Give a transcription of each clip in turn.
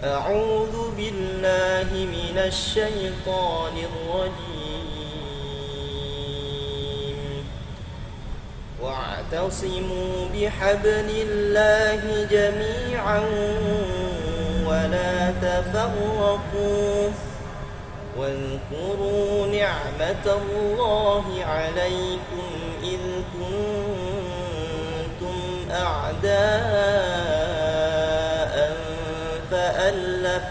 أعوذ بالله من الشيطان الرجيم واعتصموا بحبل الله جميعا ولا تفرقوا واذكروا نعمة الله عليكم إذ كنتم أعداء فألف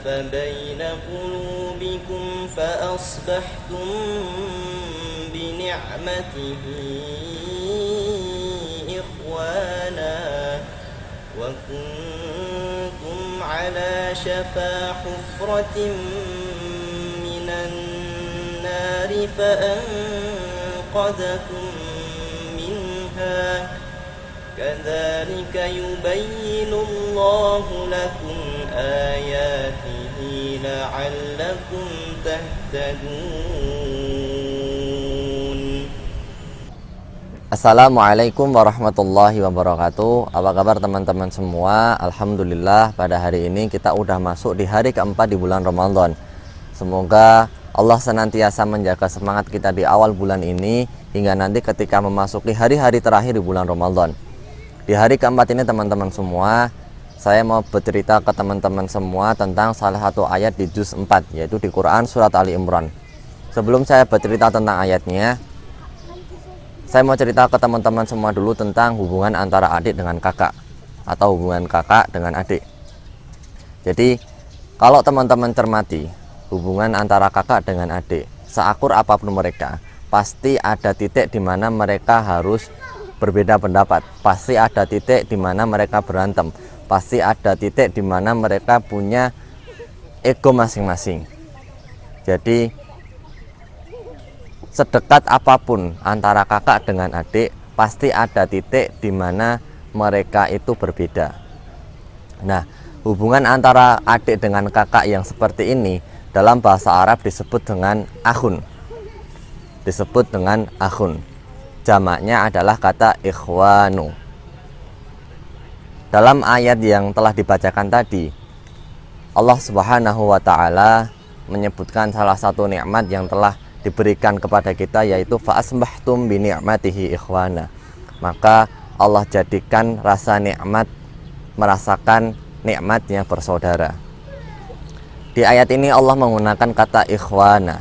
بين قلوبكم فأصبحتم بنعمته إخوانا وكنتم على شفا حفرة من النار فأنقذكم منها كذلك يبين الله لكم آياته لعلكم تهتدون. Assalamualaikum warahmatullahi wabarakatuh. Apa kabar teman-teman semua? Alhamdulillah pada hari ini kita udah masuk di hari keempat di bulan Ramadan. Semoga Allah senantiasa menjaga semangat kita di awal bulan ini hingga nanti ketika memasuki hari-hari terakhir di bulan Ramadan. Di hari keempat ini teman-teman semua, saya mau bercerita ke teman-teman semua tentang salah satu ayat di juz 4, yaitu di Quran surat Ali Imran. Sebelum saya bercerita tentang ayatnya, saya mau cerita ke teman-teman semua dulu tentang hubungan antara adik dengan kakak atau hubungan kakak dengan adik. Jadi kalau teman-teman cermati hubungan antara kakak dengan adik, seakur apapun mereka, pasti ada titik di mana mereka harus berbeda pendapat, pasti ada titik di mana mereka berantem, pasti ada titik di mana mereka punya ego masing-masing. Jadi sedekat apapun antara kakak dengan adik, pasti ada titik di mana mereka itu berbeda. Nah, hubungan antara adik dengan kakak yang seperti ini dalam bahasa Arab disebut dengan akhun. Disebut dengan akhun. Jamaknya adalah kata ikhwanu. Dalam ayat yang telah dibacakan tadi, Allah Subhanahu wa taala menyebutkan salah satu nikmat yang telah diberikan kepada kita, yaitu fa'asbahtum bi ni'matihi ikhwana. Maka Allah jadikan rasa nikmat, merasakan nikmatnya bersaudara. Di ayat ini Allah menggunakan kata ikhwana.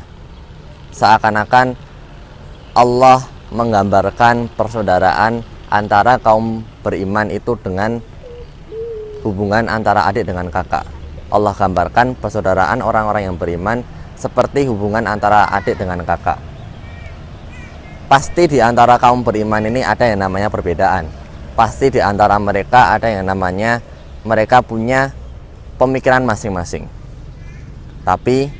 Seakan-akan Allah menggambarkan persaudaraan antara kaum beriman itu dengan hubungan antara adik dengan kakak. Allah gambarkan persaudaraan orang-orang yang beriman seperti hubungan antara adik dengan kakak. Pasti di antara kaum beriman ini ada yang namanya perbedaan. Pasti di antara mereka ada yang namanya mereka punya pemikiran masing-masing. Tapi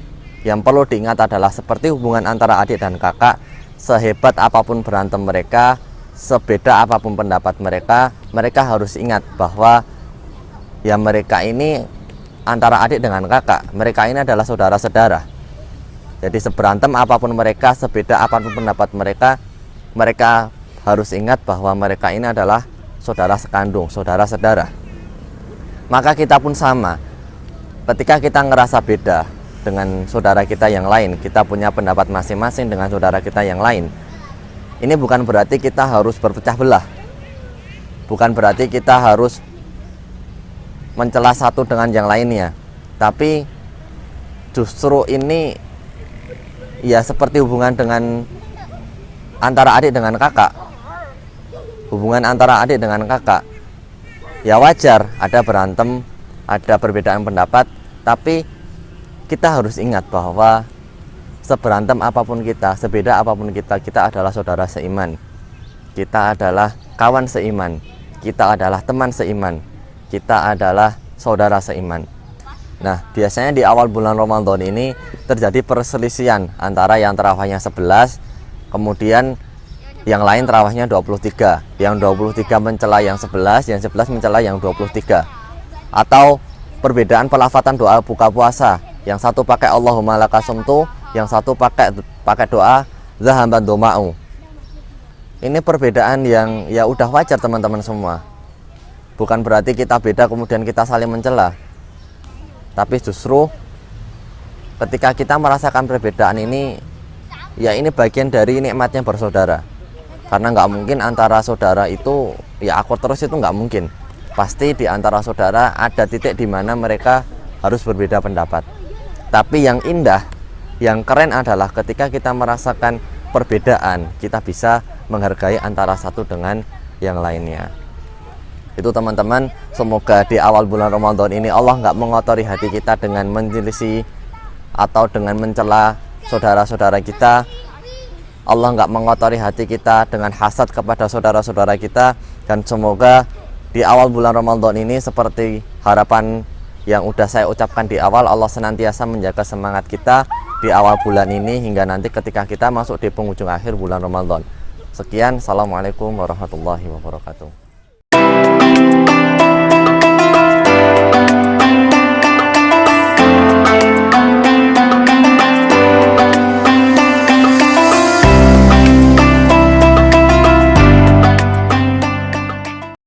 yang perlu diingat adalah seperti hubungan antara adik dan kakak, sehebat apapun berantem mereka, sebeda apapun pendapat mereka, mereka harus ingat bahwa ya mereka ini antara adik dengan kakak, mereka ini adalah saudara-saudara. Jadi seberantem apapun mereka, sebeda apapun pendapat mereka, mereka harus ingat bahwa mereka ini adalah saudara sekandung, saudara-saudara. Maka kita pun sama. Ketika kita ngerasa beda dengan saudara kita yang lain, kita punya pendapat masing-masing dengan saudara kita yang lain, ini bukan berarti kita harus berpecah belah, bukan berarti kita harus mencela satu dengan yang lainnya, tapi justru ini ya seperti hubungan dengan antara adik dengan kakak. Hubungan antara adik dengan kakak, ya wajar ada berantem, ada perbedaan pendapat, tapi kita harus ingat bahwa seberantem apapun kita, sebeda apapun kita, kita adalah saudara seiman. Kita adalah kawan seiman. Kita adalah teman seiman. Kita adalah saudara seiman. Nah, biasanya di awal bulan Ramadan ini terjadi perselisihan antara yang tarawihnya 11, kemudian yang lain tarawihnya 23. Yang 23 mencela yang 11, yang 11 mencela yang 23. Atau perbedaan pelafatan doa buka puasa. Yang satu pakai Allahumma lakasumtu, yang satu pakai doa zahaban doma'u. Ini perbedaan yang ya udah wajar teman-teman semua. bukan berarti kita beda kemudian kita saling mencela. Tapi justru ketika kita merasakan perbedaan ini, ya ini bagian dari nikmatnya bersaudara. Karena nggak mungkin antara saudara itu ya akur terus, itu nggak mungkin. Pasti di antara saudara ada titik di mana mereka harus berbeda pendapat. Tapi yang indah, yang keren adalah ketika kita merasakan perbedaan, kita bisa menghargai antara satu dengan yang lainnya. Itu teman-teman, semoga di awal bulan Ramadan ini Allah nggak mengotori hati kita dengan menyelisih atau dengan mencela saudara-saudara kita. Allah nggak mengotori hati kita dengan hasad kepada saudara-saudara kita. Dan semoga di awal bulan Ramadan ini, seperti harapan yang udah saya ucapkan di awal, Allah senantiasa menjaga semangat kita di awal bulan ini hingga nanti ketika kita masuk di penghujung akhir bulan Ramadan. Sekian, assalamualaikum warahmatullahi wabarakatuh.